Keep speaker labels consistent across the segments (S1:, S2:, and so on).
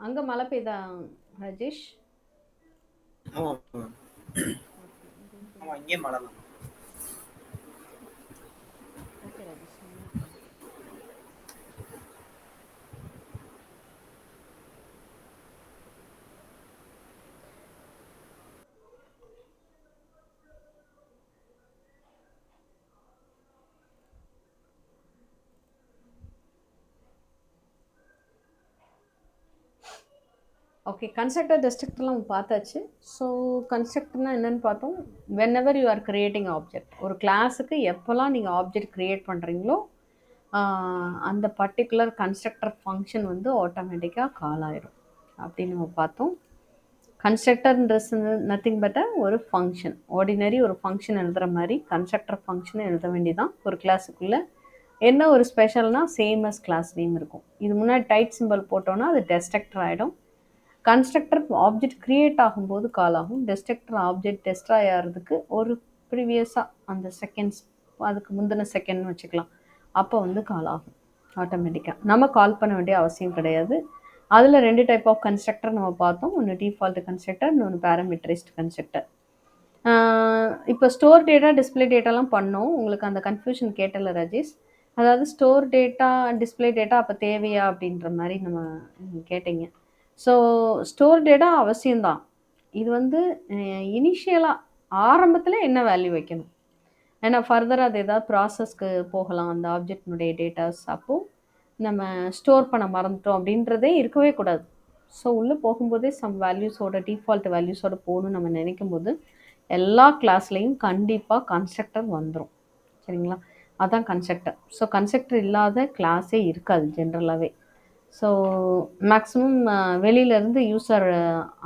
S1: அங்க மழை பெய்தா ராஜேஷ்?
S2: ஆமா
S1: ஓகே. இங்கேயும்
S2: ஆமா
S1: கொஞ்சம்
S2: இங்கேயும் மழை தான்.
S1: ஓகே ராஜேஷ். மூவ் பண்ணு. ஓகே. கன்ஸ்ட்ரக்டர், டிஸ்ட்ரக்டர்லாம் பார்த்தாச்சு. ஸோ கன்ஸ்ட்ரக்டர்னா என்னன்னு பார்த்தோம். When ever you are creating object, ஒரு கிளாஸுக்கு எப்போல்லாம் நீங்கள் ஆப்ஜெக்ட் கிரியேட் பண்ணுறீங்களோ அந்த பர்டிகுலர் கன்ஸ்ட்ரக்டர் ஃபங்க்ஷன் வந்து ஆட்டோமேட்டிக்காக கால் ஆயிடும் அப்படின்னு நம்ம பார்த்தோம். கன்ஸ்ட்ரக்டர்ன்றது நத்திங் பட் ஒரு ஃபங்க்ஷன். ஆர்டினரி ஒரு ஃபங்க்ஷன் எழுதுகிற மாதிரி கன்ஸ்ட்ரக்டர் ஃபங்க்ஷன் எழுத வேண்டியதான் ஒரு கிளாஸுக்குள்ளே. என்ன ஒரு ஸ்பெஷல்னா சேம் அஸ் கிளாஸ் நேம் இருக்கும். இது முன்னாடி டைட் சிம்பிள் போட்டோன்னா அது டெஸ்ட்ரக்டர் ஆகிடும். கன்ஸ்ட்ரக்டர் ஆப்ஜெக்ட் கிரியேட் ஆகும்போது கால் ஆகும். டெஸ்ட்ரக்டர் ஆப்ஜெக்ட் டெஸ்ட்ராய் ஆகிறதுக்கு ஒரு ப்ரீவியஸாக அந்த செகண்ட்ஸ், அதுக்கு முந்தின செகண்ட்னு வச்சுக்கலாம், அப்போ வந்து கால் ஆகும் ஆட்டோமேட்டிக்காக. நம்ம கால் பண்ண வேண்டிய அவசியம் கிடையாது. அதில் 2 டைப் ஆஃப் கன்ஸ்ட்ரக்டர் நம்ம பார்த்தோம். ஒன்று டிஃபால்ட் கன்ஸ்ட்ரக்டர், இன்னொன்று பேராமீட்டரைஸ்ட் கன்ஸ்ட்ரக்டர். இப்போ ஸ்டோர் டேட்டா, டிஸ்பிளே டேட்டாலாம் பண்ணோம். உங்களுக்கு அந்த கன்ஃபியூஷன் கேட்டல ராஜேஷ். அதாவது ஸ்டோர் டேட்டா, டிஸ்பிளே டேட்டா அப்போ தேவையா அப்படின்ற மாதிரி நம்ம கேட்டீங்க. ஸோ ஸ்டோர் டேட்டா அவசியம்தான். இது வந்து இனிஷியலாக ஆரம்பத்தில் என்ன வேல்யூ வைக்கணும், ஏன்னா ஃபர்தராக அது ஏதாவது ப்ராசஸ்க்கு போகலாம் அந்த ஆப்ஜெக்டினுடைய டேட்டாஸ். அப்போது நம்ம ஸ்டோர் பண்ண மறந்துட்டோம் அப்படின்றதே இருக்கவே கூடாது. ஸோ உள்ளே போகும்போதே சம் வேல்யூஸோட, டிஃபால்ட் வேல்யூஸோட போகணும்னு நம்ம நினைக்கும் போது எல்லா கிளாஸ்லேயும் கண்டிப்பாக கன்ஸ்ட்ரக்டர் வந்துடும். சரிங்களா? அதான் கன்ஸ்ட்ரக்டர். ஸோ கன்ஸ்ட்ரக்டர் இல்லாத கிளாஸே இருக்காது ஜென்ரலாகவே. ஸோ மேக்ஸிமம் வெளியிலேருந்து யூஸர்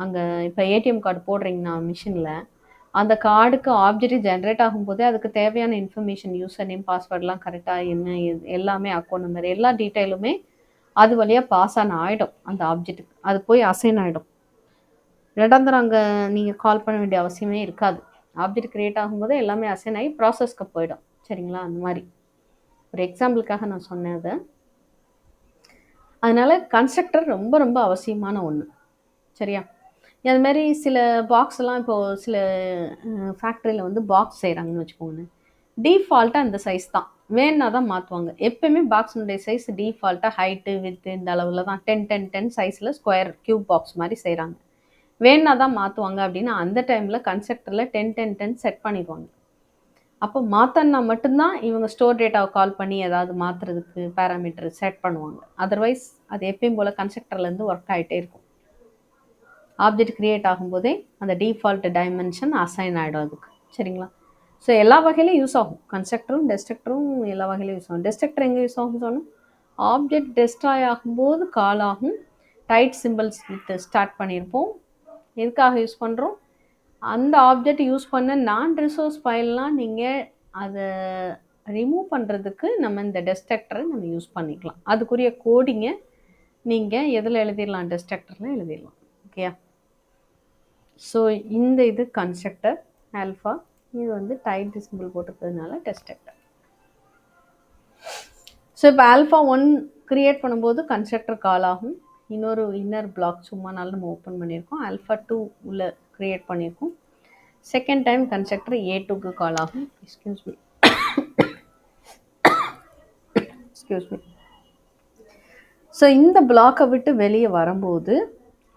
S1: அங்கே இப்போ ஏடிஎம் கார்டு போடுறீங்கன்னா மிஷினில், அந்த கார்டுக்கு ஆப்ஜெக்ட் ஜென்ரேட் ஆகும்போதே அதுக்கு தேவையான இன்ஃபர்மேஷன், யூசர் நேம், பாஸ்வேர்ட்லாம் கரெக்டாக என்ன எல்லாமே, அக்கௌண்ட் நம்பர், எல்லா டீட்டெயிலுமே அது வழியாக பாஸ் ஆன் ஆகிடும் அந்த ஆப்ஜெக்ட்டுக்கு. அது போய் அசைன் ஆகிடும். ரெண்டாந்தரம் அங்கே நீங்கள் கால் பண்ண வேண்டிய அவசியமே இருக்காது. ஆப்ஜெக்ட் கிரியேட் ஆகும்போது எல்லாமே அசைன் ஆகி ப்ராசஸ்க்கு போயிடும். சரிங்களா? அந்த மாதிரி ஒரு எக்ஸாம்பிளுக்காக நான் சொன்னேன் அதை. அதனால் கன்ஸ்ட்ரக்டர் ரொம்ப ரொம்ப அவசியமான ஒன்று. சரியா? அது மாதிரி சில பாக்ஸ் எல்லாம் இப்போது சில ஃபேக்ட்ரியில் வந்து பாக்ஸ் செய்கிறாங்கன்னு வச்சுக்கோங்க. டிஃபால்ட்டாக அந்த சைஸ் தான், வேணா தான் மாற்றுவாங்க. எப்போயுமே பாக்ஸினுடைய சைஸ் டிஃபால்ட்டாக ஹைட்டு வித்து இந்த அளவில் தான் 10 சைஸில் ஸ்கொயர் க்யூப் பாக்ஸ் மாதிரி செய்கிறாங்க. வேணா தான் மாற்றுவாங்க அப்படின்னா அந்த டைமில் கன்ஸ்ட்ரக்டரில் 10 செட் பண்ணிடுவாங்க. அப்போ மாற்றினா மட்டும்தான் இவங்க ஸ்டோர் டேட்டாவை கால் பண்ணி ஏதாவது மாற்றுறதுக்கு பேராமீட்டர் செட் பண்ணுவாங்க. அதர்வைஸ் அது எப்பயும் போல் கன்ஸ்ட்ரக்டர்லேருந்து ஒர்க் ஆகிட்டே இருக்கும். ஆப்ஜெக்ட் கிரியேட் ஆகும்போதே அந்த டிஃபால்ட் டைமென்ஷன் அசைன் ஆகிடும் அதுக்கு. சரிங்களா? ஸோ எல்லா வகையிலும் யூஸ் ஆகும். கன்ஸ்ட்ரக்டரும் டெஸ்ட்ரக்டரும் எல்லா வகையிலும் யூஸ் ஆகும். டெஸ்ட்ரக்டர் எங்கே யூஸ் ஆகும் சொன்னோம்? ஆப்ஜெக்ட் டெஸ்ட்ராய் ஆகும்போது கால் ஆகும். டைட் சிம்பிள்ஸ் வித் ஸ்டார்ட் பண்ணியிருப்போம். எதுக்காக யூஸ் பண்ணுறோம்? அந்த ஆப்ஜெக்ட் யூஸ் பண்ண நான் ரிசோர்ஸ் ஃபைல்லாம் நீங்கள் அதை ரிமூவ் பண்ணுறதுக்கு நம்ம இந்த டெஸ்ட்ரக்டரை நம்ம யூஸ் பண்ணிக்கலாம். அதுக்குரிய கோடிங்கை நீங்கள் எதில் எழுதிடலாம்? டெஸ்ட்ரக்டரில் எழுதிடலாம். ஓகேயா? ஸோ இந்த இது கன்ஸ்ட்ரக்டர் ஆல்ஃபா, இது வந்து டைட் சிம்பிள் போட்டிருக்கிறதுனால டெஸ்ட்ரக்டர். ஸோ இப்போ ஆல்ஃபா 1 கிரியேட் பண்ணும்போது கன்ஸ்ட்ரக்டர் கால் ஆகும். இன்னொரு இன்னர் பிளாக் சும்மானாலும் நம்ம ஓப்பன் பண்ணியிருக்கோம். ஆல்ஃபா 2 உள்ள கிரியேட் பண்ணியிருக்கோம். செகண்ட் டைம் கன்ஸ்ட்ரக்டர் A2க்கு கால் ஆகும். Excuse me. ஸோ இந்த பிளாக்கை விட்டு வெளியே வரும்போது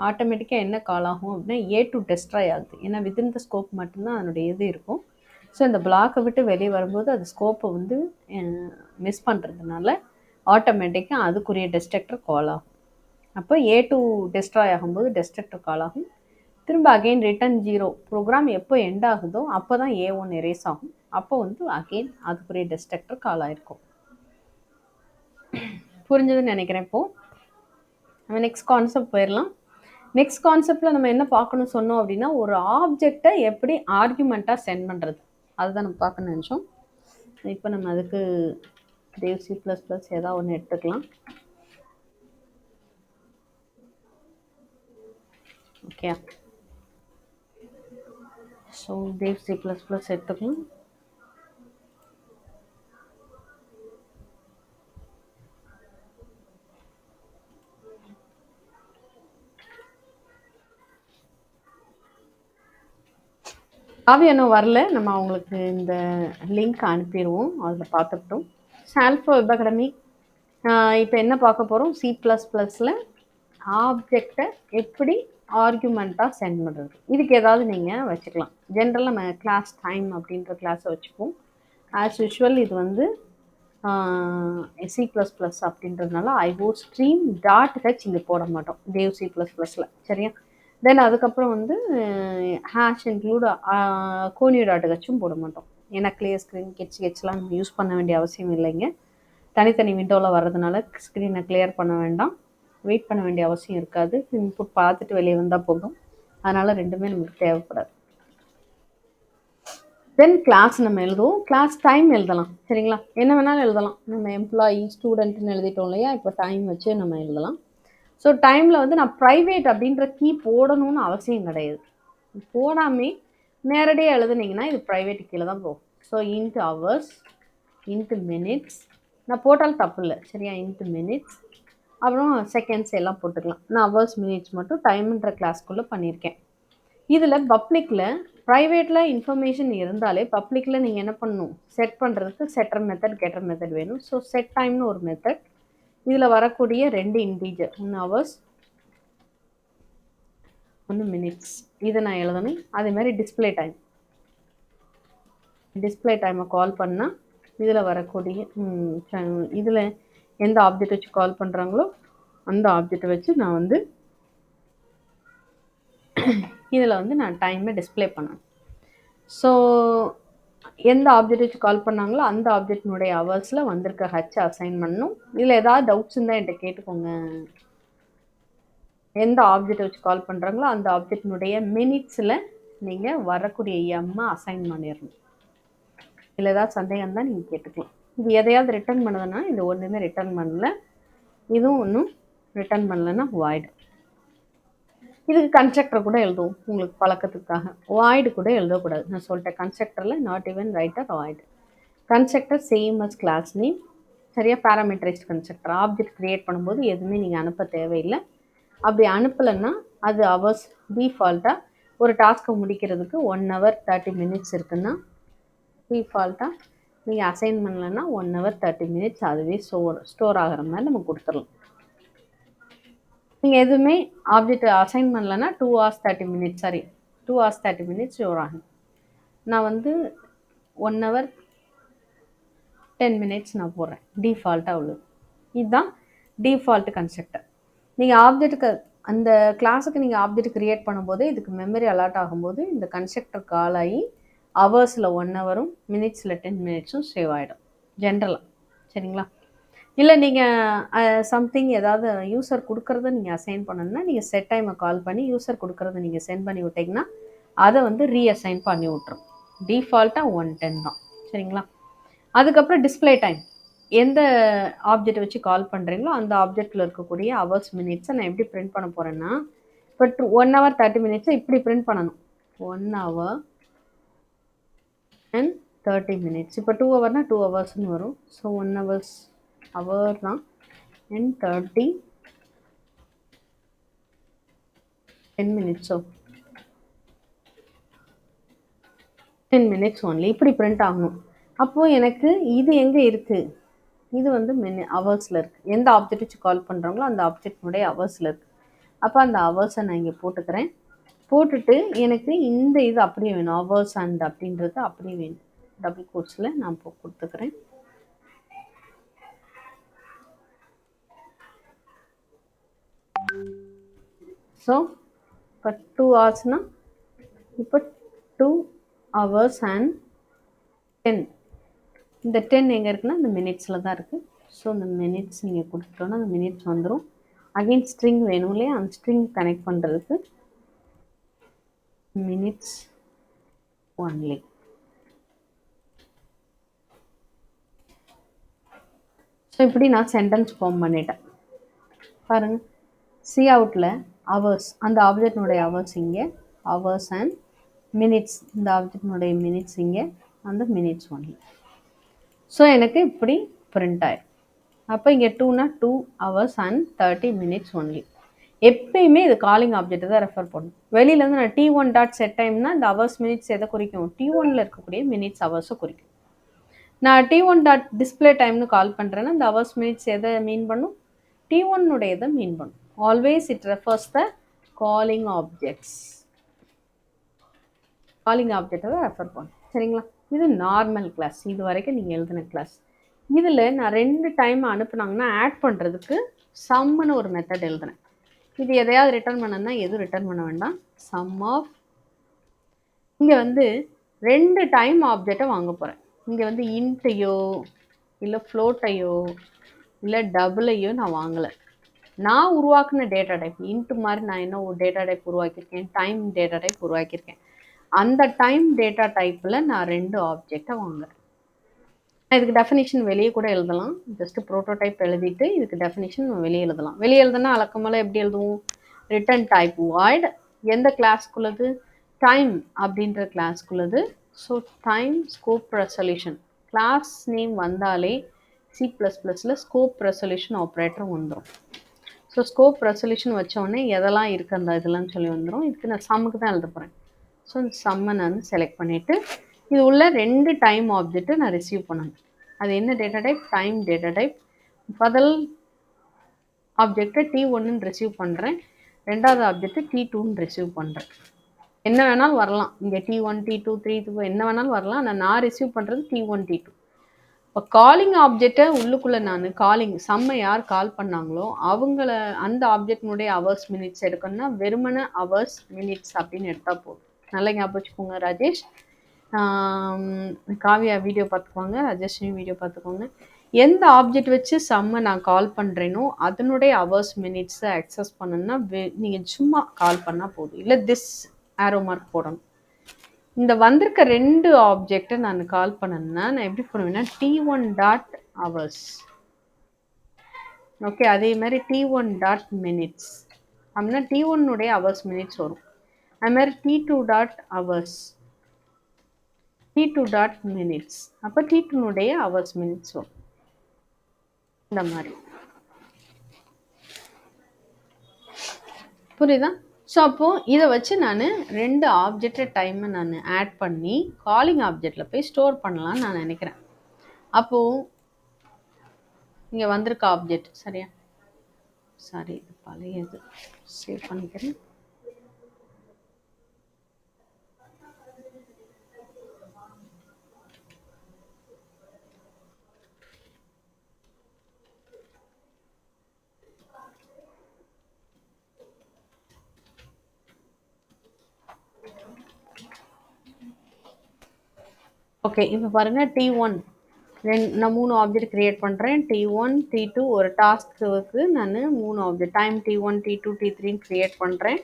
S1: ஆட்டோமேட்டிக்காக என்ன கால் ஆகும் அப்படின்னா A2 டெஸ்ட்ராய் ஆகுது. ஏன்னா வித்தின் த ஸ்கோப் மட்டும்தான் அதனுடைய இது இருக்கும். ஸோ இந்த பிளாக்கை விட்டு வெளியே வரும்போது அது ஸ்கோப்பை வந்து மிஸ் பண்ணுறதுனால ஆட்டோமேட்டிக்காக அதுக்குரிய டெஸ்ட்ரக்டர் கால் ஆகும். அப்போ A2 டெஸ்ட்ராய் ஆகும்போது டெஸ்ட்ரக்டர் கால் ஆகும். திரும்ப அகெயின் ரிட்டன் 0 ப்ரோக்ராம் எப்போ எண்ட் ஆகுதோ அப்போ தான் A1 எரேஸ் ஆகும். அப்போ வந்து அகெயின் அதுக்குரிய டெஸ்ட்ரக்டர் கால் ஆகிருக்கும். புரிஞ்சதுன்னு நினைக்கிறேன். இப்போது நம்ம நெக்ஸ்ட் கான்செப்ட் போயிடலாம். நெக்ஸ்ட் கான்செப்டில் நம்ம என்ன பார்க்கணும் சொன்னோம் அப்படின்னா, ஒரு ஆப்ஜெக்டை எப்படி ஆர்குமெண்ட்டாக சென்ட் பண்ணுறது, அதுதான் நம்ம பார்க்கணும்னு நினச்சோம். இப்போ நம்ம அதுக்கு தேவ் C++ ஏதாவது ஒன்று எடுத்துக்கலாம். ஓகே, ஸோ தேவ் C++ எடுத்துக்கலாம். காவியம் இன்னும் வரல. நம்ம அவங்களுக்கு இந்த லிங்க் அனுப்பிடுவோம், அதில் பார்த்துக்கிட்டோம். ஆல்ஃபா வெப் அகாடமி இப்போ என்ன பார்க்க போகிறோம், C++ல் ஆப்ஜெக்டை எப்படி ஆர்குமெண்ட்டாக சென்ட் பண்ணுறது. இதுக்கு ஏதாவது நீங்கள் வச்சுக்கலாம். ஜென்ரலாக நம்ம கிளாஸ் டைம் அப்படின்ற கிளாஸை வச்சுப்போம். ஆஸ் யூஷுவல் இது வந்து C++ அப்படின்றதுனால ஐஓ ஸ்ட்ரீம் .h இங்கே போட மாட்டோம் தேவ் C++ல், சரியா. தென் அதுக்கப்புறம் வந்து ஹேஷ் இன்க்ளூட் கோனியூ.hம் போட மாட்டோம். ஏன்னா கிளியர் ஸ்க்ரீன் கெட்ச்லாம் நம்ம யூஸ் பண்ண வேண்டிய அவசியம் இல்லைங்க. தனித்தனி விண்டோவில் வர்றதுனால ஸ்க்ரீனை கிளியர் பண்ண வேண்டாம், வெயிட் பண்ண வேண்டிய அவசியம் இருக்காது. இன்புட் பார்த்துட்டு வெளியே வந்தால் போதும். அதனால் ரெண்டுமே நமக்கு தேவைப்படாது. தென் கிளாஸ் நம்ம எழுதுவோம். கிளாஸ் டைம் எழுதலாம், சரிங்களா. என்ன வேணாலும் எழுதலாம். நம்ம எம்ப்ளாயி ஸ்டூடெண்ட்னு எழுதிட்டோம் இல்லையா, இப்போ டைம் வச்சு நம்ம எழுதலாம். ஸோ டைமில் வந்து நான் ப்ரைவேட் அப்படின்ற கீ போடணும்னு அவசியம் கிடையாது. போடாமே நேரடியாக எழுதுனீங்கன்னா இது ப்ரைவேட் கீழே தான் போகும். So into hours into minutes நான் போட்டாலும் தப்பு இல்லை, சரியா. இன்ட்டு மினிட்ஸ் அப்புறம் செகண்ட்ஸ் எல்லாம் போட்டுக்கலாம். நான் ஹவர்ஸ் மினிட்ஸ் மட்டும் டைம்ன்ற கிளாஸ்க்குள்ளே பண்ணியிருக்கேன். இதில் பப்ளிக்கில் ப்ரைவேட்டில் இன்ஃபர்மேஷன் இருந்தாலே பப்ளிக்கில் நீங்கள் என்ன பண்ணணும், செட் பண்ணுறதுக்கு செட்டர் மெத்தட் கெட்டர் மெத்தட் வேணும். ஸோ செட் டைம்னு ஒரு மெத்தட். இதில் வரக்கூடிய 2 இன்டீஜர், 1 ஹவர்ஸ் 1 மினிட்ஸ், இதை நான் எழுதணும். அதே மாதிரி டிஸ்பிளே டைமை கால் பண்ணால் இதில் வரக்கூடிய இதில் எந்த ஆப்ஜெக்ட் வச்சு கால் பண்ணுறாங்களோ அந்த ஆப்ஜெக்டை வச்சு நான் வந்து இதில் வந்து நான் டைமை டிஸ்பிளே பண்ணேன். ஸோ எந்த ஆப்ஜெக்ட் வச்சு கால் பண்ணாங்களோ அந்த ஆப்ஜெக்டினுடைய ஹவர்ஸில் வந்திருக்க ஹச் அசைன் பண்ணணும். இதில் ஏதாவது டவுட்ஸ் இருந்தால் என்கிட்ட கேட்டுக்கோங்க. எந்த ஆப்ஜெக்ட் வச்சு கால் பண்ணுறாங்களோ அந்த ஆப்ஜெக்டினுடைய மினிட்ஸில் நீங்கள் வரக்கூடிய எம்மை அசைன் பண்ணிடணும். இதில் ஏதாவது சந்தேகம் தான் நீங்கள் கேட்டுக்கலாம். இது எதையாவது ரிட்டர்ன் பண்ணுதுன்னா இது ஒன்றுமே ரிட்டர்ன் பண்ணல, இதுவும் ஒன்றும் ரிட்டர்ன் பண்ணலைன்னா வாய்டு. இதுக்கு கன்ஸ்ட்ரக்டர் கூட எழுதுவோம் உங்களுக்கு பழக்கத்துக்காக. வாய்டு கூட எழுதக்கூடாது, நான் சொல்லிட்டேன். கன்ஸ்ட்ரக்டரில் not even writer void. Constructor same as class name, சரியா. பேராமீட்டரைஸ்ட் கன்ஸ்ட்ரக்டர் ஆப்ஜெக்ட் க்ரியேட் பண்ணும்போது எதுவுமே நீங்கள் அனுப்ப தேவையில்லை. அப்படி அனுப்பலைன்னா அது ஹவர்ஸ் டிஃபால்ட்டாக ஒரு டாஸ்க்கை முடிக்கிறதுக்கு 1 hour 30 minutes இருக்குன்னா டிஃபால்ட்டாக நீங்கள் அசைன் பண்ணலைன்னா 1 hour 30 minutes அதுவே ஸ்டோர் ஆகிற மாதிரி நம்ம கொடுத்துடலாம். நீங்கள் எதுவுமே ஆப்ஜெக்ட் அசைன் பண்ணலைன்னா 2 hours 30 minutes 2 hours 30 minutes store ஆகும். நான் வந்து 1 hour 10 minutes நான் போடுறேன், டிஃபால்ட்டாக உள்ளது. இதுதான் டிஃபால்ட் கன்ஸ்ட்ரக்டர். நீங்கள் ஆப்ஜெக்ட்டுக்கு அந்த கிளாஸுக்கு நீங்கள் ஆப்ஜெக்ட் க்ரியேட் பண்ணும்போது இதுக்கு மெமரி அலாட் ஆகும்போது இந்த கன்ஸ்ட்ரக்டர் கால் ஆகி ஹவர்ஸில் 1 hourம் மினிட்ஸில் 10 minutesம் சேவ் ஆகிடும் ஜென்ரலாக, சரிங்களா. இல்லை நீங்கள் சம்திங் ஏதாவது யூசர் கொடுக்குறத நீங்கள் அசைன் பண்ணணுன்னா நீங்கள் செட் டைமை கால் பண்ணி யூசர் கொடுக்குறத நீங்கள் சென்ட் பண்ணி விட்டிங்கன்னா அதை வந்து ரீஅசைன் பண்ணி விட்ரும். டிஃபால்ட்டாக 110 தான், சரிங்களா. அதுக்கப்புறம் டிஸ்பிளே டைம், எந்த ஆப்ஜெக்ட் வச்சு கால் பண்ணுறீங்களோ அந்த ஆப்ஜெக்டில் இருக்கக்கூடிய ஹவர்ஸ் மினிட்ஸை நான் எப்படி பிரிண்ட் பண்ண போகிறேன்னா, இப்போ 1 hour 30 minutes இப்படி பிரிண்ட் பண்ணணும். 1 hour and 30 minutes. இப்போ 2 hourனா 2 hoursன்னு வரும். ஸோ 1 hours ஹவர் தான் and 30 10 minutes. 10 minutes only இப்படி பிரிண்ட் ஆகணும். அப்போது எனக்கு இது எங்கே இருக்குது, இது வந்து ஹவர்ஸில் இருக்குது. எந்த ஆப்ஜெக்ட் வச்சு கால் பண்ணுறாங்களோ அந்த ஆப்ஜெக்டினுடைய ஹவர்ஸில் இருக்குது. அப்போ அந்த ஹவர்ஸை நான் இங்கே போட்டுக்கிறேன். போட்டுட்டு எனக்கு இந்த இது அப்படியே வேணும், ஹவர்ஸ் அண்ட் அப்படின்றது அப்படியே வேணும். டபுள் கோட்ஸில் நான் இப்போ கொடுத்துக்கிறேன். ஸோ இப்போ 2 hours இப்போ 2 hours and 10. இந்த 10 எங்கே இருக்குன்னா இந்த மினிட்ஸில் தான் இருக்குது. ஸோ இந்த மினிட்ஸ் நீங்கள் கொடுத்துட்டோன்னா அந்த மினிட்ஸ் வந்துடும். அகெயின் ஸ்ட்ரிங் வேணும் இல்லையா, அந்த ஸ்ட்ரிங் கனெக்ட் பண்ணுறதுக்கு மினிட்ஸ் ஒன்லி. ஸோ இப்படி நான் சென்டென்ஸ் ஃபார்ம் பண்ணிட்டேன் பாருங்கள். சி அவுட்டில் ஹவர்ஸ், அந்த ஆப்ஜெக்டினுடைய ஹவர்ஸ் இங்கே, ஹவர்ஸ் அண்ட் மினிட்ஸ், இந்த ஆப்ஜெக்டினுடைய மினிட்ஸ் இங்கே, அந்த மினிட்ஸ் ஒன்லி. ஸோ எனக்கு இப்படி பிரிண்ட் ஆயிடும். அப்போ இங்கே 2னா 2 hours and 30 minutes ஒன்லி. எப்பயுமே இது காலிங் ஆப்ஜெக்ட் தான் ரெஃபர் பண்ணும். வெளியிலேருந்து நான் T1 டாட் செட் டைம்னா இந்த ஹவர்ஸ் மினிட்ஸ் எதை குறிக்கும்? T1ல இருக்கக்கூடிய மினிட்ஸ் ஹவர்ஸை குறிக்கும். நான் T1 டாட் டிஸ்பிளே டைம்னு கால் பண்ணுறேன்னா இந்த ஹவர்ஸ் மினிட்ஸ் எதை மீன் பண்ணும்? T1 உடையதை மீன் பண்ணும். Always it refers the calling objects. Calling ஆப்ஜெக்டை தான் ரெஃபர் பண்ணும். சரிங்களா? இது நார்மல் கிளாஸ். இது வரைக்கும் நீங்கள் எழுதின கிளாஸ். இதில் நான் 2 டைம் அனுப்புனாங்கன்னா ஆட் பண்ணுறதுக்கு சம்முன்னு ஒரு மெத்தட் எழுதுனேன். இது எதையாவது ரிட்டர்ன் பண்ணணும்னா எதுவும் ரிட்டர்ன் பண்ண வேண்டாம். சம் ஆஃப் இங்கே வந்து 2 டைம் ஆப்ஜெக்டை வாங்க போகிறேன். இங்கே வந்து இன்ட்டையோ இல்லை ஃப்ளோட்டையோ இல்லை டபுளையோ நான் வாங்கலை. நான் உருவாக்குன டேட்டா டைப் இன்ட்டு மாதிரி நான் என்ன ஒரு டேட்டா டைப் உருவாக்கியிருக்கேன்? டைம் டேட்டா டைப் உருவாக்கியிருக்கேன். அந்த டைம் டேட்டா டைப்பில் நான் 2 ஆப்ஜெக்டை வாங்குறேன். இதுக்கு டெஃபினிஷன் வெளியே கூட எழுதலாம். ஜஸ்ட் ப்ரோட்டோடைப் எழுதிட்டு இதுக்கு டெஃபினிஷன் வெளியே எழுதலாம். வெளியே எழுதுனா அழக்கமெல்லாம் எப்படி எழுதுவோம்? ரிட்டர்ன் டைப் வாய்ட் எந்த கிளாஸ்க்குள்ளது? டைம் அப்படின்ற கிளாஸ்க்குள்ளது. So time scope resolution class name வந்தாலே C++ல் ஸ்கோப் ரெசல்யூஷன் ஆப்ரேட்டர் வந்துடும். ஸோ ஸ்கோப் ரெசல்யூஷன் வச்சோடனே எதெல்லாம் இருக்குது அந்த இதெல்லாம் சொல்லி வந்துடும். இதுக்கு நான் சம்முக்கு தான் எழுத போகிறேன். ஸோ இந்த சம்மை நான் செலக்ட் பண்ணிவிட்டு இது உள்ள 2 டைம் ஆப்ஜெக்ட்டை நான் ரிசீவ் பண்ணணும். அது என்ன data type? Time data type. முதல் ஆப்ஜெக்டை T1ன்னு ரிசீவ் பண்ணுறேன். ரெண்டாவது ஆப்ஜெக்டை T2ன்னு ரிசீவ் பண்ணுறேன். என்ன வேணாலும் வரலாம். இங்கே T1 T2 3 என்ன வேணாலும் வரலாம். ஆனால் நான் ரிசீவ் பண்ணுறது T1 T2. இப்போ காலிங் ஆப்ஜெக்டை உள்ளுக்குள்ளே நான் காலிங் சம்மை யார் கால் பண்ணாங்களோ அவங்கள அந்த ஆப்ஜெக்டினுடைய ஹவர்ஸ் மினிட்ஸ் எடுக்கணும்னா வெறுமனே ஹவர்ஸ் மினிட்ஸ் அப்படின்னு எடுத்தால் போதும். நல்லா ஞாபகம் வச்சுக்கோங்க ராஜேஷ். காவியா வீடியோ பார்த்துக்கோங்க, ராஜேஸ்வரி வீடியோ பார்த்துக்கோங்க. எந்த ஆப்ஜெக்ட் வச்சு சம்மை நான் கால் பண்ணுறேனோ அதனுடைய ஹவர்ஸ் மினிட்ஸை அக்சஸ் பண்ணணும்னா நீங்கள் சும்மா கால் பண்ணால் போதும். இல்லை திஸ் ஆரோ மார்க் போடணும். இந்த வந்திருக்க 2 ஆப்ஜெக்டை நான் கால் பண்ணணும்னா நான் எப்படி பண்ணுவேன்னா T1 டாட் ஹவர்ஸ். ஓகே, அதே மாதிரி T1 டாட் மினிட்ஸ் அப்படின்னா T1 ஹவர்ஸ் மினிட்ஸ் வரும். அது மாதிரி T2 dot hours, T2 dot minutes, அப்போ T2 ஹவர்ஸ் மினிட்ஸ் வரும். இந்த மாதிரி புரியுதா? ஸோ அப்போது இதை வச்சு நான் 2 ஆப்ஜெக்ட் டைமை நான் ஆட் பண்ணி காலிங் ஆப்ஜெக்டில் போய் ஸ்டோர் பண்ணலான்னு நான் நினைக்கிறேன். அப்போது இங்கே வந்திருக்க ஆப்ஜெக்ட் சரியா? சாரி, இது பழையது. சேவ் பண்ணிக்கிறேன். ஓகே, இப்போ பாருங்கள் T1 நான் 3 ஆப்ஜெக்ட் க்ரியேட் பண்ணுறேன். T1 T2 ஒரு டாஸ்க்கு நான் 3 object time T1 T2 T3 create பண்ணுறேன்.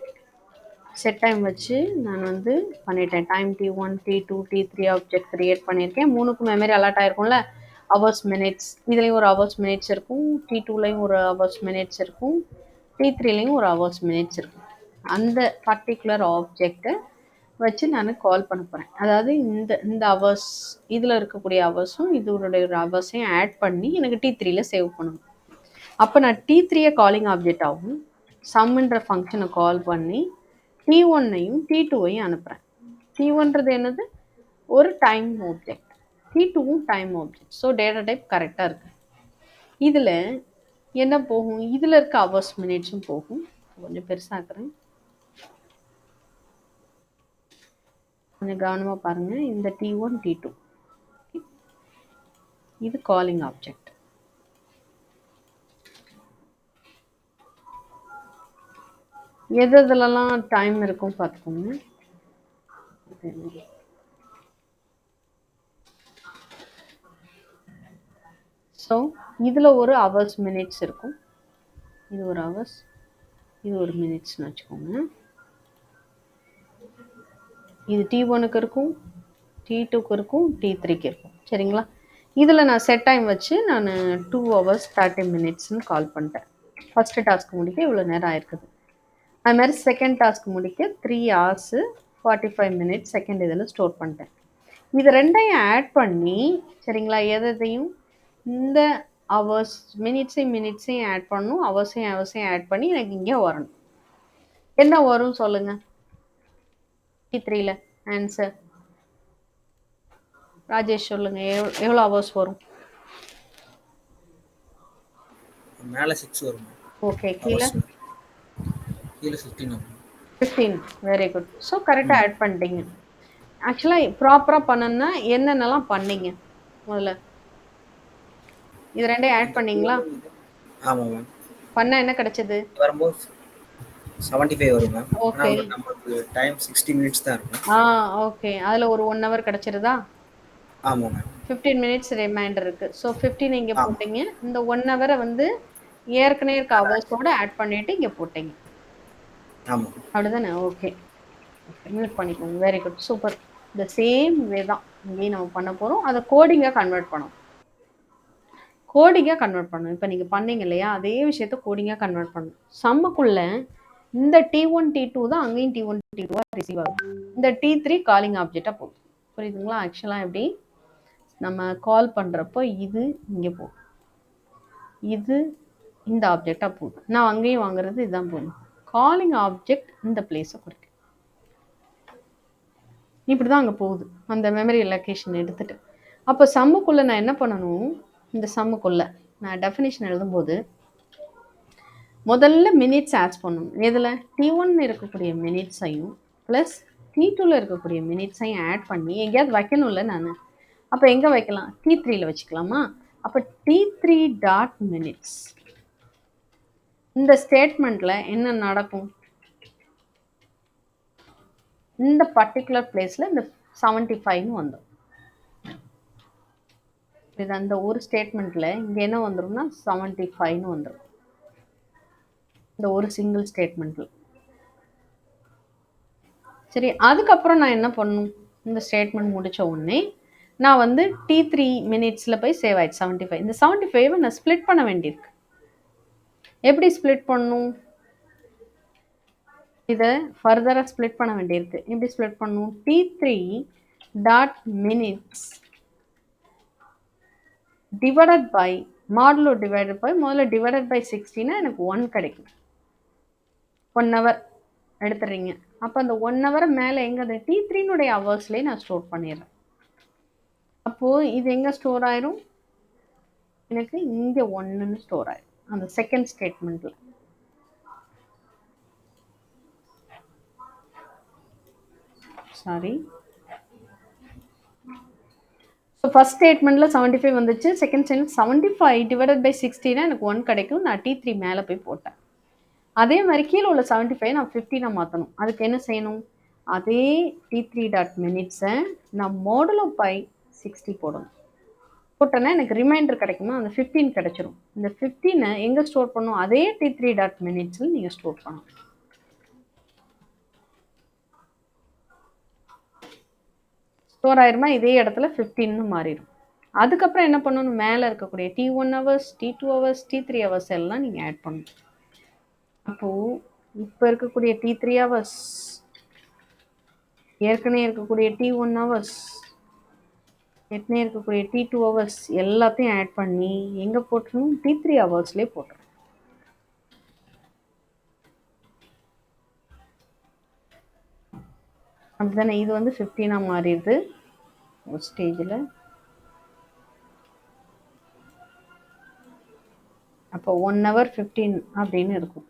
S1: செட் டைம் வச்சு நான் வந்து பண்ணிட்டேன். Time T1 T2 T3 object create பண்ணியிருக்கேன். 3க்கும் மெமரி அலாட் ஆகிருக்கும்ல. ஹவர்ஸ் மினிட்ஸ் இதுலேயும் ஒரு ஹவர்ஸ் மினிட்ஸ் இருக்கும், T2லையும் ஒரு ஹவர்ஸ் மினிட்ஸ் இருக்கும், T3லையும் ஒரு ஹவர்ஸ் மினிட்ஸ் இருக்கும். அந்த பர்டிகுலர் ஆப்ஜெக்டை வச்சு நான் கால் பண்ண போகிறேன். அதாவது இந்த ஹவர்ஸ் இதில் இருக்கக்கூடிய ஹவர்ஸும் இதனுடைய ஒரு ஹவர்ஸையும் ஆட் பண்ணி எனக்கு T3யில் சேவ் பண்ணணும். அப்போ நான் T3யை காலிங் ஆப்ஜெக்ட் ஆகும் சம்ன்ற ஃபங்க்ஷனை கால் பண்ணி T1ஐயும் T2வையும் அனுப்புகிறேன். T1ன்றது என்னது? ஒரு டைம் ஆப்ஜெக்ட், T2வும் time object. So data type கரெக்டாக இருக்குது. இதில் என்ன போகும்? இதில் இருக்க ஹவர்ஸ் மினிட்ஸும் போகும். கொஞ்சம் பெருசாக்குறேன், கொஞ்சம் கவனமாக பாருங்கள். இந்த T1 T2 இது காலிங் ஆப்ஜெக்ட். எதுலலாம் டைம் இருக்கும் பார்த்துக்கோங்க. ஸோ இதில் ஒரு ஹவர்ஸ் மினிட்ஸ் இருக்கும். இது ஒரு ஹவர்ஸ், இது ஒரு மினிட்ஸ்னு வச்சுக்கோங்க. இது T1க்கு இருக்கும், T2க்கு இருக்கும், T3க்கு இருக்கும். சரிங்களா? இதில் நான் செட் டைம் வச்சு நான் 2 hours 30 minutesன்னு கால் பண்ணிட்டேன். ஃபஸ்ட்டு டாஸ்க் முடிக்க இவ்வளோ நேரம் ஆயிருக்குது. அது மாதிரி செகண்ட் டாஸ்க் முடிக்க 3 hours 45 minutes செகண்ட் இதில் ஸ்டோர் பண்ணிட்டேன். இது ரெண்டையும் ஆட் பண்ணி சரிங்களா, எதையும் இந்த ஹவர்ஸ் மினிட்ஸையும் ஆட் பண்ணணும், ஹவர்ஸையும் ஆட் பண்ணி எனக்கு இங்கே வரணும். என்ன வரும் சொல்லுங்க T3ல ஆன்சர். ராஜேஷ் சொல்லுங்க, எவ்வளோ ஹவர்ஸ் வரும்?
S2: மேலே 6 வரும்.
S1: ஓகே, கீழே
S2: கீழே 15 வரும்.
S1: 15. Very good. ஸோ கரெக்டாக ஆட் பண்ணிட்டீங்க. ஆக்சுவலாக ப்ராப்பராக பண்ணணும்னா என்னென்னலாம் பண்ணீங்க முதல்ல? இது ரெண்டையும் ஆட் பண்ணீங்களா?
S2: ஆமாம் மேம்.
S1: பண்ண என்ன கிடைச்சது?
S2: வரும்போது 75 வரும் மேம்.
S1: ஓகே.
S2: ஆனால் நமக்கு டைம் 60 மினிட்ஸ் தான் இருக்கும்.
S1: ஓகே. அதில் ஒரு 1 ஹவர் கிடைச்சிருதா?
S2: ஆமாம் மேம்.
S1: 15 மினிட்ஸ் ரிமைண்டர் இருக்கு. ஸோ 15 இங்கே
S2: ஆமாம்.
S1: போட்டீங்க. இந்த 1 ஹவரை வந்து ஏற்கனவே இருக்க ஹவர்ஸோட ஆட் பண்ணிட்டு இங்கே போட்டீங்க.
S2: ஆமாம்.
S1: அப்படிதானே? ஓகே. மியூட் பண்ணிக்கோங்க. Very good, super. இந்த சேம் வே தான் இங்கேயும் நம்ம பண்ண போகிறோம். அதை கோடிங்காக கன்வெர்ட் பண்ணோம். கோடிங்காக கன்வெர்ட் பண்ணணும். இப்போ நீங்கள் பண்ணீங்க இல்லையா, அதே விஷயத்த கோடிங்காக கன்வெர்ட் பண்ணணும். சம்முக்குள்ள இந்த T1 T2 தான் அங்கேயும் T1 T2 ரிசீவ் ஆகும். இந்த T3 காலிங் ஆப்ஜெக்டாக போகும். புரியுதுங்களா? ஆக்சுவலாக எப்படி நம்ம கால் பண்ணுறப்போ இது இங்கே போகும், இது இந்த ஆப்ஜெக்டாக போகும். நான் அங்கேயும் வாங்குறது இதுதான் போகும். காலிங் ஆப்ஜெக்ட் இந்த பிளேஸை குறிக்கும். இப்படி தான் அங்கே போகுது அந்த மெமரி லொக்கேஷன் எடுத்துகிட்டு. அப்போ சம்முக்குள்ளே நான் என்ன பண்ணணும்? இந்த சம்முக்குள்ளே நான் டெஃபினேஷன் எழுதும்போது முதல்ல மினிட்ஸ் ஆட் பண்ணணும். இதில் T1 இருக்கக்கூடிய மினிட்ஸையும் ப்ளஸ் T2ல இருக்கக்கூடிய மினிட்ஸையும் ஆட் பண்ணி எங்கேயாவது வைக்கணும்ல நான். அப்போ எங்கே வைக்கலாம்? T3ல வச்சுக்கலாமா? அப்போ T3 டாட் மினிட்ஸ். இந்த ஸ்டேட்மெண்ட்டில் என்ன நடக்கும்? இந்த பர்டிகுலர் பிளேஸில் இந்த 75ன்னு வந்துடும். இது அந்த ஒரு ஸ்டேட்மெண்ட்டில் இங்கே என்ன வந்துடும்னா 75ன்னு வந்துடும். இந்த ஒரு சிங்கிள் ஸ்டேட்மெண்ட்டில். சரி, அதுக்கப்புறம் நான் என்ன பண்ணணும்? இந்த ஸ்டேட்மெண்ட் முடித்த உடனே நான் வந்து T3 மினிட்ஸில் போய் சேவ் ஆயிடுச்சு 75. இந்த 75 நான் ஸ்ப்ளிட் பண்ண வேண்டியிருக்கு. எப்படி ஸ்ப்ளிட் பண்ணணும்? இதை ஃபர்தராக ஸ்ப்ளிட் பண்ண வேண்டியிருக்கு. எப்படி ஸ்ப்ளிட் பண்ணணும்? T3 dot minutes divided by modulo divided by முதல்ல டிவைடட் பை 60னா எனக்கு 1 கிடைக்கும். 1 ஹவர் எடுத்துடுறீங்க. அப்போ அந்த 1 ஹவரை மேலே எங்கே அந்த T3னுடைய ஹவர்ஸ்லேயே நான் ஸ்டோர் பண்ணிடுறேன். அப்போது இது எங்கே ஸ்டோர் ஆயிரும்? எனக்கு இங்கே 1ன்னு ஸ்டோர் ஆயிரும் அந்த செகண்ட் ஸ்டேட்மெண்ட்டில். சாரி, ஸோ ஃபஸ்ட் ஸ்டேட்மெண்ட்டில் 75 வந்துச்சு. செகண்ட் ஸ்டேட்மெண்ட் 75 டிவைடட் பை 60னா எனக்கு 1 கிடைக்கும். நான் T3 மேலே போய் போட்டேன். அதே மாதிரி கீழே உள்ள 75 நான் 15 மாற்றணும். அதுக்கு என்ன செய்யணும்? அதே T3 டாட் மினிட்ஸை நான் மாடுலோ பை 60 போடணும். போட்டேன்னா எனக்கு ரிமைண்டர் கிடைக்குமா? அந்த 15 கிடைச்சிரும். இந்த 15 எங்கே ஸ்டோர் பண்ணணும்? அதே T3 டாட் மினிட்ஸில் நீங்கள் ஸ்டோர் பண்ணணும். ஸ்டோர் ஆயிருமா? இதே இடத்துல 15ன்னு மாறிடும். அதுக்கப்புறம் என்ன பண்ணணும்? மேலே இருக்கக்கூடிய T1 hours, T2 hours, T3 hours எல்லாம் நீங்கள் ஆட் பண்ணணும். அப்போது இப்போ இருக்கக்கூடிய T3 ஹவர்ஸ், ஏற்கனவே இருக்கக்கூடிய T1 ஹவர்ஸ், ஏற்கனவே இருக்கக்கூடிய T2 ஹவர்ஸ் எல்லாத்தையும் ஆட் பண்ணி எங்கே போட்டுருணும்? T3 ஹவர்ஸ்லேயே போட்டுருணும். அப்படிதானே? இது வந்து 15 மாறிடுது ஒரு ஸ்டேஜில். அப்போ 1 ஹவர் 15 அப்படின்னு இருக்கும்.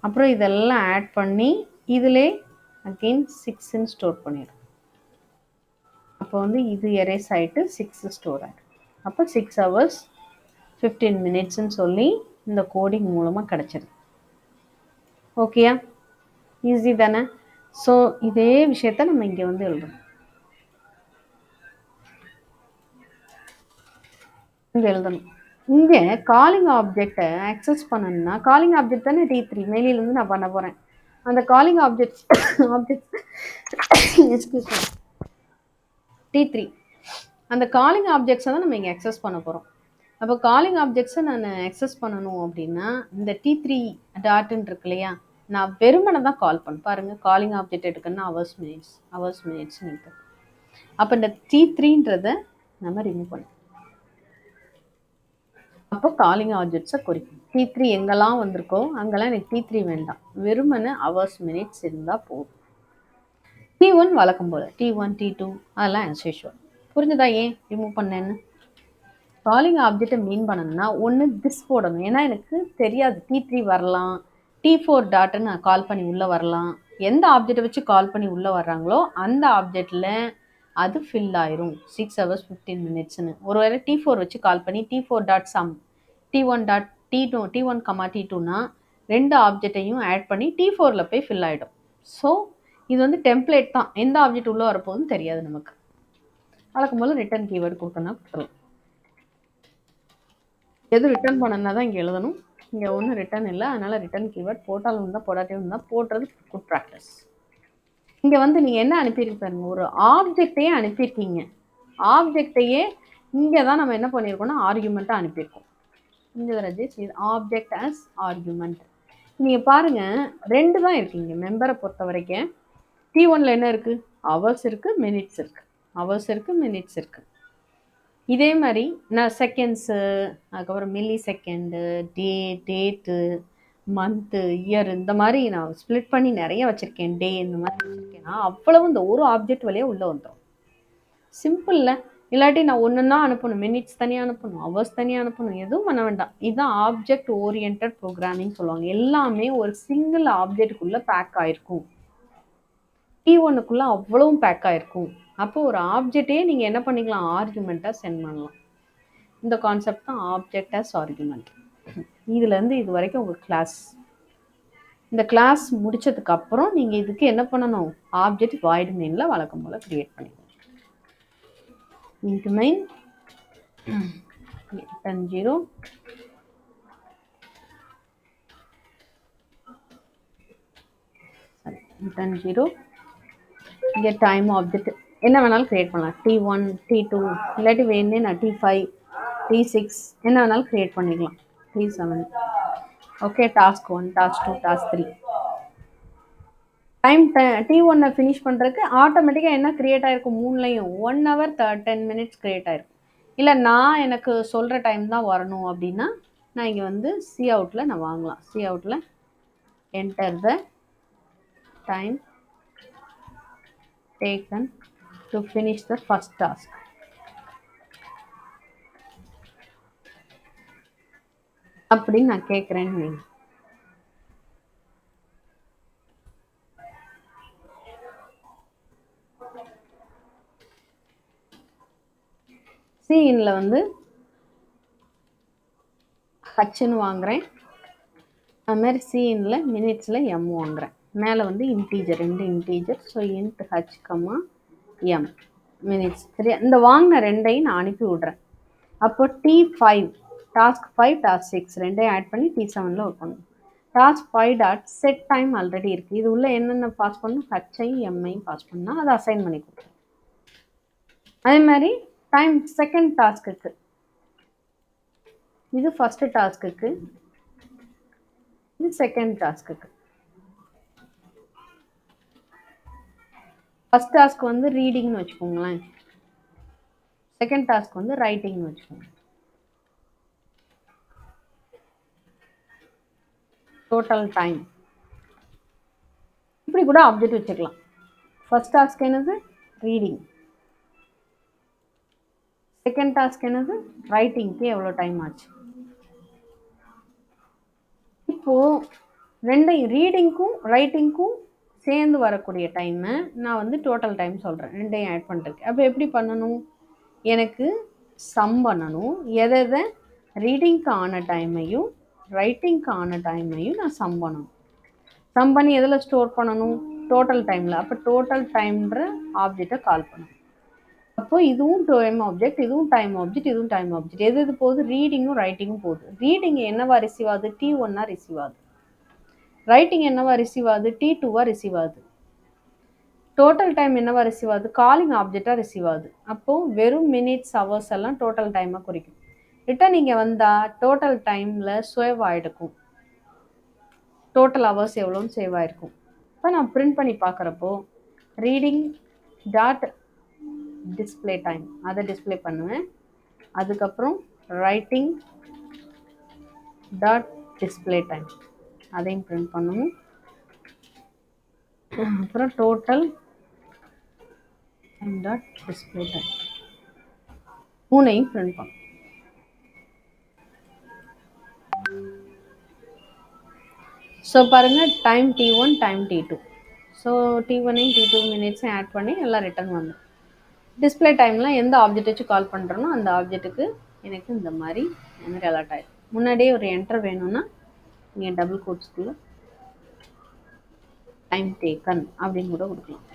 S1: அப்புறம் இதெல்லாம் ஆட் பண்ணி இதிலே அகெயின் 6ன்னு ஸ்டோர் பண்ணிடும். அப்போ வந்து இது எரேஸ் ஆகிட்டு 6 ஸ்டோர் ஆகிடும். அப்போ 6 ஹவர்ஸ் 15 மினிட்ஸ்ன்னு சொல்லி இந்த கோடிங் மூலமாக கிடச்சிருது. ஓகேயா? ஈஸி தானே? ஸோ இதே விஷயத்த நம்ம இங்கே வந்து எழுதணும். இங்கே எழுதணும். இங்கே காலிங் ஆப்ஜெக்டை ஆக்சஸ் பண்ணணும்னா காலிங் ஆப்ஜெக்ட் தானே T3 மேலிலேருந்து நான் பண்ண போகிறேன். அந்த calling object excuse me T3 அந்த காலிங் ஆப்ஜெக்ட்ஸை தான் நம்ம இங்கே அக்சஸ் பண்ண போகிறோம். அப்போ காலிங் ஆப்ஜெக்ட்ஸை நான் அக்சஸ் பண்ணணும் அப்படின்னா இந்த T3 டாட்டுன்னு இருக்கு இல்லையா, நான் வெறுமனை தான் கால் பண்ண பாருங்கள். காலிங் ஆப்ஜெக்ட் எடுக்கணும்னா ஹவர்ஸ் மினிட்ஸ்னு இருக்கு. அப்போ இந்த T3ன்றதை நம்ம ரிமூவ் பண்ணணும். அப்போ காலிங் ஆப்ஜெக்ட்ஸை குறிக்கும். T3 எங்கெல்லாம் வந்திருக்கோ அங்கெல்லாம் எனக்கு T3 வேண்டாம், வெறுமனே ஹவர்ஸ் மினிட்ஸ் இருந்தால் போதும். T1 வழக்கம் போல், T1 T2 அதெல்லாம் as usual. புரிஞ்சுதா ஏன் ரிமூவ் பண்ணேன்னு? காலிங் ஆப்ஜெக்டை மீன் பண்ணணும்னா ஒன்று திஸ் போடணும், ஏன்னா எனக்கு தெரியாது T3 வரலாம், T4 டாட்டுன்னு நான் கால் பண்ணி உள்ளே வரலாம். எந்த ஆப்ஜெக்டை வச்சு கால் பண்ணி உள்ளே வர்றாங்களோ அந்த ஆப்ஜெக்டில் அது ஃபில் ஆயிரும் 6 hours 15 minutesன்னு. ஒருவேளை T4 வச்சு கால் பண்ணி T4 dot sum T1 dot T1 comma T2னா ரெண்டு ஆப்ஜெக்டையும் ஆட் பண்ணி T4ல் போய் ஃபில் ஆகிடும். ஸோ இது வந்து டெம்ப்ளேட் தான், எந்த ஆப்ஜெக்ட் உள்ளே வரப்போகுதுன்னு தெரியாது நமக்கு. வழக்கம் போல் ரிட்டர்ன் கீவேர்டு கொடுத்தோன்னா கொடுத்துரும். எது ரிட்டர்ன் பண்ணனா தான் இங்கே எழுதணும், இங்கே ஒன்றும் ரிட்டர்ன் இல்லை, அதனால் ரிட்டர்ன் கீவேர்ட் போட்டாலும் இருந்தால் போடாட்டியும் இருந்தால் போடுறது குட் ப்ராக்டிஸ். இங்கே வந்து நீங்கள் என்ன அனுப்பியிருப்பாருங்க, ஒரு ஆப்ஜெக்டையே அனுப்பியிருக்கீங்க. ஆப்ஜெக்டையே இங்கே தான் நம்ம என்ன பண்ணியிருக்கோம்னா ஆர்குமெண்ட்டாக அனுப்பியிருக்கோம். இங்கே ரஜேஷ் இது ஆப்ஜெக்ட் ஆஸ் ஆர்குமெண்ட். நீங்கள் பாருங்கள் ரெண்டு தான் இருக்கீங்க மெம்பரை பொறுத்த வரைக்கும். T1ல் என்ன இருக்குது, ஹவர்ஸ் இருக்குது, மினிட்ஸ் இருக்குது, ஹவர்ஸ் இருக்குது, மினிட்ஸ் இருக்குது. இதே மாதிரி நான் செகண்ட்ஸு, அதுக்கப்புறம் milli second, date, month, year, இந்த மாதிரி நான் ஸ்ப்ளிட் பண்ணி நிறைய வச்சுருக்கேன். டே இந்த மாதிரி வச்சுருக்கேன்னா அவ்வளவு இந்த ஒரு ஆப்ஜெக்ட் வழியாக உள்ளே வந்துடும். சிம்பிளில் இல்லாட்டி நான் ஒன்றுன்னா அனுப்பணும், மினிட்ஸ் தனியாக அனுப்பணும், ஹவர்ஸ் தனியாக அனுப்பணும், எதுவும் பண்ண வேண்டாம். இதுதான் ஆப்ஜெக்ட் ஓரியன்ட் ப்ரோக்ராமிங் சொல்லுவாங்க. எல்லாமே ஒரு சிங்கிள் ஆப்ஜெக்டுக்குள்ளே பேக் ஆகிருக்கும். T1க்குள்ளே அவ்வளவும் பேக் ஆகிருக்கும். அப்போது ஒரு ஆப்ஜெக்டே நீங்கள் என்ன பண்ணிக்கலாம், ஆர்குமெண்ட்டாக சென்ட் பண்ணலாம். இந்த கான்செப்ட் தான் ஆப்ஜெக்ட் ஆஸ் ஆர்குமெண்ட். இதுலேருந்து இது வரைக்கும் உங்கள் கிளாஸ். இந்த கிளாஸ் முடித்ததுக்கப்புறம் நீங்கள் இதுக்கு என்ன பண்ணணும், ஆப்ஜெக்ட் வாய்டு மெயினில் வழக்கம் போல் க்ரியேட் பண்ணிக்கணும். Into main return 0, return 0. இங்கே டைம் ஆப்ஜெக்ட் என்ன வேணாலும் க்ரியேட் பண்ணலாம், T1 T2 இல்லாட்டி வேணுன்னே நான் T5 T6 என்ன வேணாலும் க்ரியேட் பண்ணிக்கலாம், T7. Okay, task 1 task 2 task 3. Time T1 finish பண்ணுறதுக்கு ஆட்டோமேட்டிக்காக என்ன க்ரியேட் ஆகிருக்கும், 3லையும் 1 hour 10 minutes க்ரியேட் ஆகிருக்கும். இல்லை நான் எனக்கு சொல்கிற டைம் தான் வரணும் அப்படின்னா நான் இங்கே வந்து சி அவுட்டில் நான் வாங்கலாம். சி அவுட்டில் enter the time taken to finish the first task. அப்படின்னு நான் கேட்குறேன்னு சிஇன்ல வந்து ஹச்ன்னு வாங்குகிறேன், அதுமாதிரி சிஇன்ல மினிட்ஸில் எம் வாங்குகிறேன். மேலே வந்து integer, 2 integer. So int h comma m minutes. சரியா, இந்த வாங்கின ரெண்டையும் நான் அனுப்பி விட்றேன். அப்போ T5 டாஸ்க் 5 டாஸ்க் 6 ரெண்டையும் ஆட் பண்ணி T7ல் ஒர்க் பண்ணணும். Task 5 dot set time already இருக்குது, இது உள்ள என்னென்ன பாஸ் பண்ணணும், ஹச்சையும் எம்ஐயும் பாஸ் பண்ணால் அதை அசைன் பண்ணி கொடுக்குறேன். அதே மாதிரி டைம் செகண்ட் டாஸ்க்குக்கு, இது ஃபஸ்ட்டு டாஸ்க்குக்கு, இது செகண்ட் டாஸ்க்குக்கு. ஃபஸ்ட் டாஸ்க் வந்து ரீடிங்னு வச்சுக்கோங்களேன், செகண்ட் டாஸ்க் வந்து ரைட்டிங்னு வச்சுக்கோங்க. டோட்டல் டைம் இப்படி கூட ஆப்ஜெக்ட் வச்சுக்கலாம். ஃபஸ்ட் டாஸ்க் என்னது, ரீடிங். செகண்ட் டாஸ்க் என்னது, ரைட்டிங்க்கு எவ்வளோ டைம் ஆச்சு. இப்போது ரெண்டையும் ரீடிங்க்கும் ரைட்டிங்க்கும் சேர்ந்து வரக்கூடிய டைமை நான் வந்து டோட்டல் டைம் சொல்கிறேன், ரெண்டையும் ஆட் பண்ணுறதுக்கு. அப்போ எப்படி பண்ணணும், எனக்கு சம் பண்ணணும், எதை ரீடிங்க்கு ஆன டைமையும் ரைட்டிங்க்கு ஆன டைமையும் நான் சம் பண்ணணும். சம் பண்ணி எதில் ஸ்டோர் பண்ணணும், டோட்டல் டைமில். அப்போ டோட்டல் டைம்ன்ற ஆப்ஜெக்டை கால் பண்ணணும். அப்போது இதுவும் டைம் ஆப்ஜெக்ட், இதுவும் டைம் ஆப்ஜெக்ட், இதுவும் டைம் ஆப்ஜெக்ட். எது போகுது, ரீடிங்கும் ரைட்டிங்கும் போகுது. ரீடிங் என்னவா ரிசீவ் ஆகுது, T1 ரிசீவ் ஆகுது. ரைட்டிங் என்னவா ரிசீவ் ஆகுது, T2 ரிசீவ் ஆகுது. டோட்டல் டைம் என்னவா ரிசீவ் ஆகுது, காலிங் ஆப்ஜெக்டாக ரிசீவ் ஆகுது. அப்போது வெறும் மினிட்ஸ் ஹவர்ஸ் எல்லாம் டோட்டல் டைமை குறிக்கும். ரிட்டன் இங்கே வந்தால் டோட்டல் டைமில் சேவ் ஆகிடுக்கும், டோட்டல் ஹவர்ஸ் எவ்வளோன்னு சேவ் ஆகிருக்கும். இப்போ நான் பிரிண்ட் பண்ணி பார்க்குறப்போ ரீடிங் டாட் டிஸ்பிளே டைம் அதை டிஸ்பிளே பண்ணுவேன். அதுக்கப்புறம் ரைட்டிங் டாட் டிஸ்பிளே டைம் அதையும் பிரிண்ட் பண்ணணும். அப்புறம் total time dot display time மூணையும் பிரிண்ட் பண்ணணும். ஸோ பாருங்கள் time T1 time T2. So T1ஐயும் T2 மினிட்ஸையும் ஆட் பண்ணி எல்லாம் ரிட்டர்ன் வந்துடும். டிஸ்பிளே டைமில் எந்த ஆப்ஜெக்ட் வச்சு கால் பண்ணுறனோ அந்த ஆப்ஜெக்ட்டுக்கு எனக்கு இந்த மாதிரி அலர்ட் ஆகிடும். முன்னாடியே ஒரு என்டர் வேணும்னா நீங்கள் டபுள் கோட்ஸ்குள்ளே டைம் டேக்கன் அப்படின்னு கூட கொடுக்கலாம்.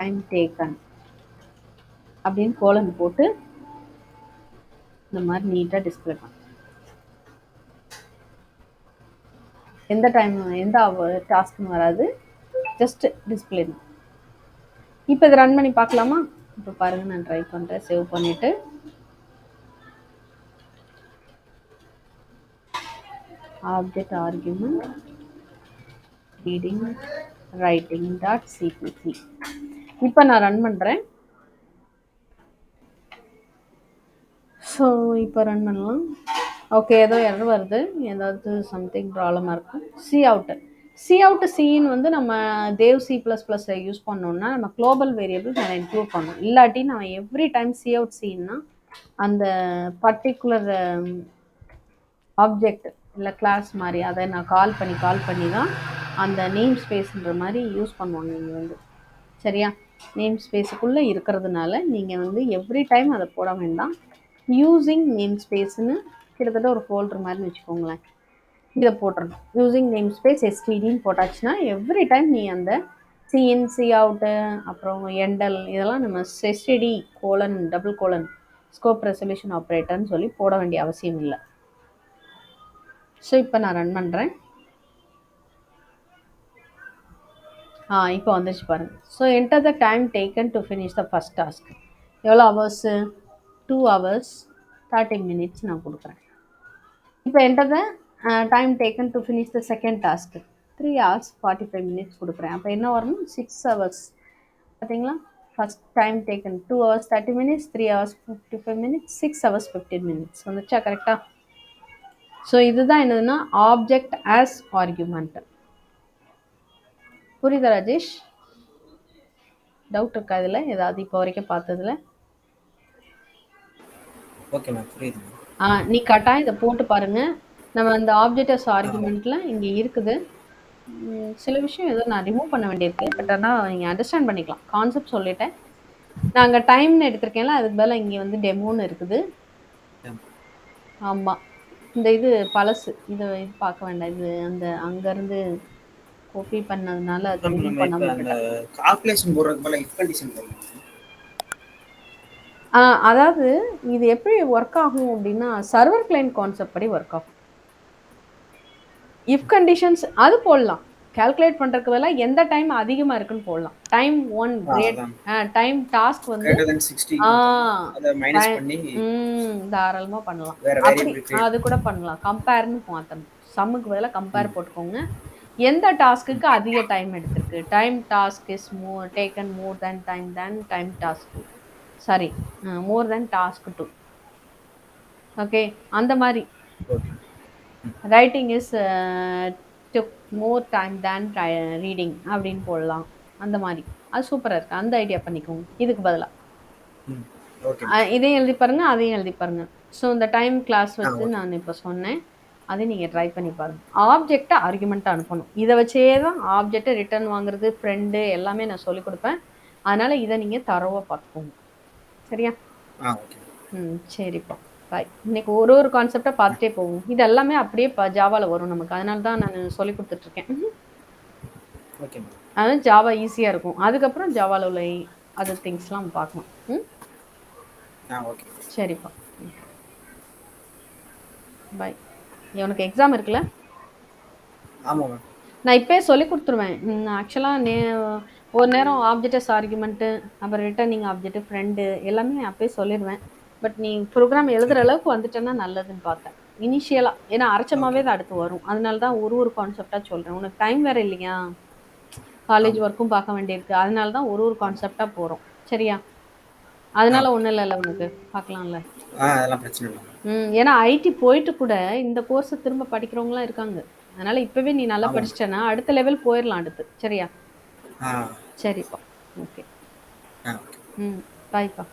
S1: டைம் டேக்கன் அப்படின்னு கோலன் போட்டு இந்த மாதிரி நீட்டாக டிஸ்பிளே பண்ண எந்த டைம் எந்த டாஸ்க்னு வராது, ஜஸ்ட் டிஸ்பிளே தான். இப்போ இதை ரன் பண்ணி பார்க்கலாமா? இப்போ பாருங்கள் நான் ட்ரை பண்ணுறேன். சேவ் பண்ணிவிட்டு object argument reading writing dot CBC. இப்போ நான் ரன் பண்ணுறேன். ஸோ இப்போ ரன் பண்ணலாம். ஓகே, ஏதோ எரர் வருது, ஏதாவது சம்திங் ப்ராப்ளமாக இருக்கும். சி அவுட்டு சின்னு வந்து நம்ம தேவ் C++ல யூஸ் பண்ணோம்னா நம்ம குளோபல் வேரியபிள் நம்ம இன்க்ளூட் பண்ணணும். இல்லாட்டி நம்ம எவ்ரி டைம் சி அவுட் சின்னா அந்த பர்டிகுலர் ஆப்ஜெக்ட் இல்லை கிளாஸ் மாதிரி அதை நான் கால் பண்ணி தான் அந்த நேம் ஸ்பேஸ்ன்ற மாதிரி யூஸ் பண்ணுவாங்க. நீங்கள் வந்து சரியா நேம் ஸ்பேஸுக்குள்ளே இருக்கிறதுனால நீங்கள் வந்து எவ்ரி டைம் அதை போட வேண்டாம். யூஸிங் நேம் ஸ்பேஸ்ன்னு கிட்டத்தட்ட ஒரு ஃபோல்டர் மாதிரின்னு வச்சுக்கோங்களேன். இதை போட்டுடணும். யூஸிங் நேம் ஸ்பேஸ் எஸ்டிடின்னு போட்டாச்சுன்னா எவ்ரி டைம் நீ அந்த சிஇன் சி அவுட்டு அப்புறம் எண்டல் இதெல்லாம் நம்ம std colon double colon scope resolution ஆப்ரேட்டர்னு சொல்லி போட வேண்டிய அவசியம் இல்லை. ஸோ இப்போ நான் ரன் பண்ணுறேன். இப்போ வந்துச்சு பாருங்கள். So enter the time taken to finish the first task. எவ்வளோ ஹவர்ஸு? 2 hours 30 minutes நான் கொடுக்குறேன். இப்போ enter the time taken to finish the second task 3 hours 45 minutes கொடுக்குறேன். அப்போ என்ன வரணும்? 6 hours. பார்த்தீங்களா? First time taken 2 hours 30 minutes, 3 hours 55 minutes, 6 hours 15 minutes வந்துச்சா கரெக்டாக? ஸோ இதுதான் என்னதுன்னா ஆப்ஜெக்ட் ஆஸ் ஆர்குமெண்ட். புரியுதா ராஜேஷ்? டவுட் இருக்கா இதில் ஏதாவது இப்போ வரைக்கும் பார்த்ததுல?
S2: ஓகே மேம், புரியுது.
S1: நீ கட்டாயம் இதை போட்டு பாருங்க. நம்ம அந்த ஆப்ஜெக்ட் ஆஸ் ஆர்குமெண்ட்ல இங்கே இருக்குது. சில விஷயம் ஏதோ நான் ரிமூவ் பண்ண வேண்டியிருக்கு. பட் ஆனால் நீங்கள் அண்டர்ஸ்டாண்ட் பண்ணிக்கலாம். கான்செப்ட் சொல்லிட்டேன். நாங்கள் டைம்னு எடுத்திருக்கேன்ல, அதுக்கு பதிலாக இங்கே வந்து டெமோன்னு இருக்குது. ஆமாம், இந்த இது பழசு. இதை இது பார்க்க வேண்டாம். இது அந்த அங்கேருந்து காப்பி பண்ணதுனால அது ரிமூவ் பண்ண
S2: அந்த கால்குலேஷன் போடுறதுக்கு பதிலா இஃப் கண்டிஷன் போடலாம்.
S1: அதாவது இது எப்படி ஒர்க் ஆகும் அப்படின்னா சர்வர் கிளைண்ட் கான்செப்ட் படி ஒர்க் ஆகும். இஃப் கண்டிஷன்ஸ் அது போடலாம். கால்குலேட் பண்ணுறதுக்கு பதிலாக எந்த டைம் அதிகமாக இருக்குன்னு போடலாம். டைம் 1 கிரேட் டைம் டாஸ்க் வந்து தாராளமாக பண்ணலாம். அப்படி அது கூட பண்ணலாம். கம்பேர்னு மாற்றணும். சம்முக்கு பதிலாக கம்பேர் போட்டுக்கோங்க. எந்த டாஸ்க்குக்கு அதிக டைம் எடுத்திருக்கு? Time task is taken more than time task 2. Sorry, more than task 2. Okay, அந்த மாதிரி writing is took more time than reading அப்படின்னு போடலாம். அந்த மாதிரி அது சூப்பராக இருக்குது. அந்த ஐடியா பண்ணிக்கோங்க. இதுக்கு பதிலாக இதையும் எழுதி பாருங்க, அதையும் எழுதி பாருங்க. ஸோ இந்த டைம் கிளாஸ் வச்சு நான் இப்போ சொன்னேன், அதையும் நீங்கள் ட்ரை பண்ணி பாருங்கள். ஆப்ஜெக்டை ஆர்குமெண்ட்டாக அனுப்பணும். இதை வச்சே தான் ஆப்ஜெக்டை ரிட்டர்ன் வாங்குறது ஃப்ரெண்டு எல்லாமே நான் சொல்லிக் கொடுப்பேன். அதனால் இதை நீங்கள் தரவாக பார்த்துக்கோங்க. சரியா? சரிப்பா, பாய். இன்னைக்கு ஒரு கான்செப்டாக பார்த்துட்டே போவோம். இது எல்லாமே அப்படியே ஜாவாவில் வரும் நமக்கு. அதனால தான் நான் சொல்லி கொடுத்துட்ருக்கேன். அதான் ஜாவா ஈஸியாக இருக்கும். அதுக்கப்புறம் ஜாவாவில் உள்ள அதர் திங்ஸ்லாம் பார்க்கணும். சரிப்பா, பாய். உனக்கு எக்ஸாம் இருக்குல்ல? நான் இப்போயே சொல்லி கொடுத்துருவேன். ஆக்சுவலாக ஒரு நேரம் ஆப்ஜெக்டஸ் ஆர்குமெண்ட்டு அப்புறம் ரிட்டர்னிங் ஆப்ஜெக்ட் ஃப்ரெண்டு எல்லாமே அப்போயே சொல்லிடுவேன். பட் நீ ப்ரோக்ராம் எழுதுகிற அளவுக்கு வந்துட்டேன்னா நல்லதுன்னு பார்த்தேன் இனிஷியலாக. ஏன்னா அரைச்சமாகவே தான் அடுத்து வரும். அதனால தான் ஒரு கான்செப்டாக சொல்கிறேன். உனக்கு டைம் வேறு இல்லையா? காலேஜ் ஒர்க்கும் பார்க்க வேண்டியிருக்கு. அதனால தான் ஒரு கான்செப்டாக போகிறோம். சரியா?
S2: ஆ
S1: அதனால ஒன்றும் இல்லைல்ல உனக்கு பார்க்கலாம்ல.
S2: அதெல்லாம் பிரச்சனை இல்லை.
S1: ஏன்னா ஐடி போயிட்டு கூட இந்த கோர்ஸை திரும்ப படிக்கிறவங்களாம் இருக்காங்க. அதனால இப்பவே நீ நல்லா
S2: ஆமாம்.
S1: படிச்சிட்டேன்னா அடுத்த லெவல் போயிடலாம் அடுத்து. சரியா?
S2: ஆ
S1: சரிப்பா. ஓகே.
S2: ஆ ஓகே.
S1: ம். பாய்ப்பா.